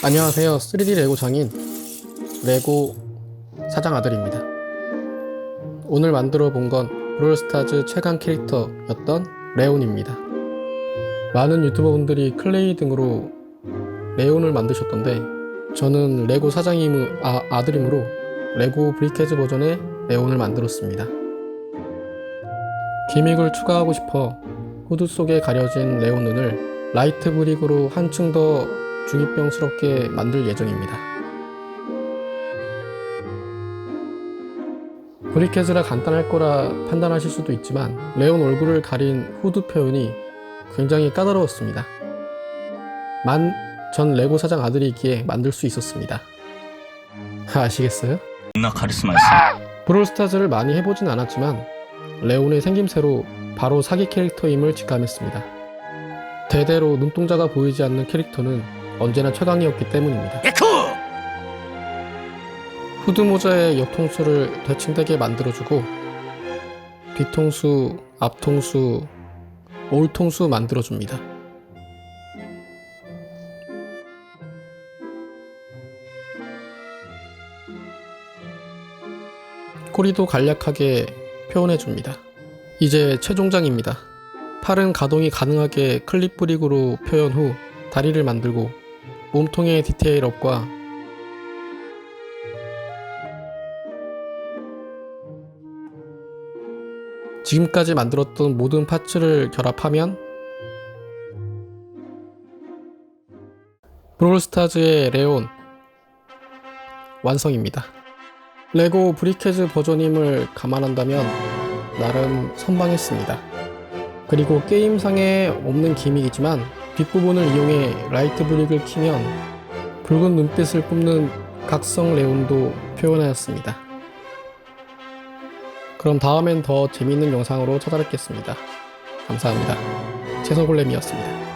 안녕하세요. 3D 레고 장인 레고 사장 아들입니다. 오늘 만들어 본 건 브롤스타즈 최강 캐릭터였던 레온입니다. 많은 유튜버분들이 클레이 등으로 레온을 만드셨던데 저는 레고 아들이므로 레고 브리케즈 버전의 레온을 만들었습니다. 기믹을 추가하고 싶어 후드 속에 가려진 레온 눈을 라이트 브릭으로 한층 더 중이병스럽게 만들 예정입니다. 브리켓이라 간단할 거라 판단하실 수도 있지만 레온 얼굴을 가린 후드 표현이 굉장히 까다로웠습니다. 전 레고 사장 아들이기에 만들 수 있었습니다. 아시겠어요? 나 카리스마 있어. 브롤스타즈를 많이 해보진 않았지만 레온의 생김새로 바로 사기 캐릭터임을 직감했습니다. 대대로 눈동자가 보이지 않는 캐릭터는 언제나 최강이었기 때문입니다. 후드 모자의 옆통수를 대칭되게 만들어주고 뒤통수, 앞통수, 올통수 만들어줍니다. 꼬리도 간략하게 표현해줍니다. 이제 최종장입니다. 팔은 가동이 가능하게 클립 브릭으로 표현 후 다리를 만들고 몸통의 디테일업과 지금까지 만들었던 모든 파츠를 결합하면 브롤스타즈의 레온 완성입니다. 레고 브리케즈 버전임을 감안한다면 나름 선방했습니다. 그리고 게임상에 없는 기믹이지만 뒷부분을 이용해 라이트 브릭을 키면 붉은 눈빛을 뿜는 각성 레온도 표현하였습니다. 그럼 다음엔 더 재미있는 영상으로 찾아뵙겠습니다. 감사합니다. 채소골렘이었습니다.